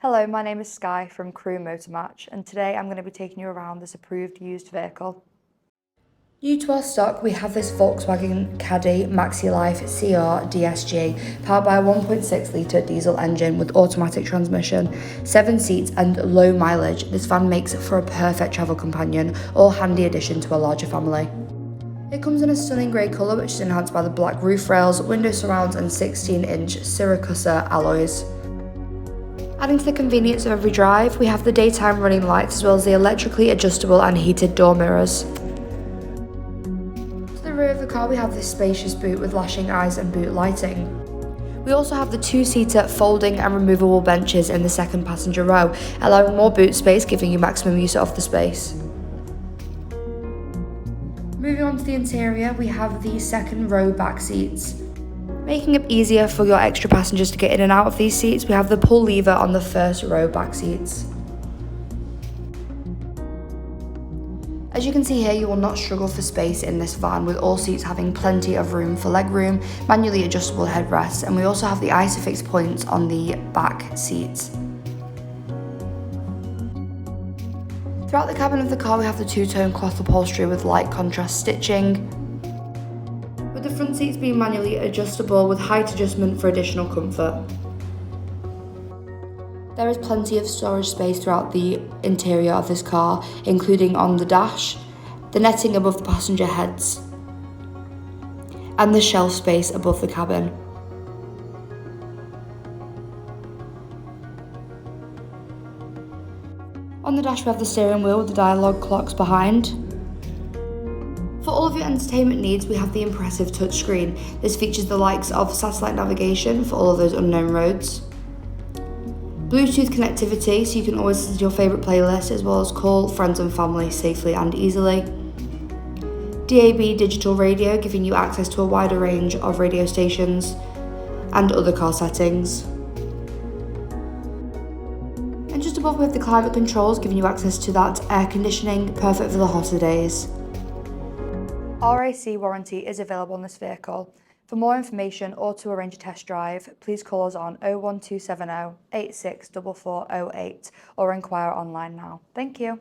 Hello, my name is Sky from Crewe Motor Match, and today I'm going to be taking you around this approved used vehicle. New to our stock, we have this Volkswagen Caddy Maxi Life CR DSG, powered by a 1.6 litre diesel engine with automatic transmission, 7 seats and low mileage. This van makes for a perfect travel companion or handy addition to a larger family. It comes in a stunning grey colour, which is enhanced by the black roof rails, window surrounds and 16-inch Siracusa alloys. Adding to the convenience of every drive, we have the daytime running lights as well as the electrically adjustable and heated door mirrors. To the rear of the car we have this spacious boot with lashing eyes and boot lighting. We also have the 2-seater folding and removable benches in the second passenger row, allowing more boot space, giving you maximum use of the space. Moving on to the interior, we have the second row back seats. Making it easier for your extra passengers to get in and out of these seats, we have the pull lever on the first row back seats. As you can see here, you will not struggle for space in this van, with all seats having plenty of room for legroom, manually adjustable headrests, and we also have the ISOFIX points on the back seats. Throughout the cabin of the car we have the two-tone cloth upholstery with light contrast stitching, with the front seats being manually adjustable with height adjustment for additional comfort. There is plenty of storage space throughout the interior of this car, including on the dash, the netting above the passenger heads, and the shelf space above the cabin. On the dash we have the steering wheel with the dialogue clocks behind. For all of your entertainment needs, we have the impressive touchscreen. This features the likes of satellite navigation for all of those unknown roads, Bluetooth connectivity so you can always listen to your favourite playlist as well as call friends and family safely and easily, DAB digital radio giving you access to a wider range of radio stations and other car settings. And just above we have the climate controls giving you access to that air conditioning, perfect for the hotter days. RAC warranty is available on this vehicle. For more information or to arrange a test drive, please call us on 01270 864408 or inquire online now. Thank you.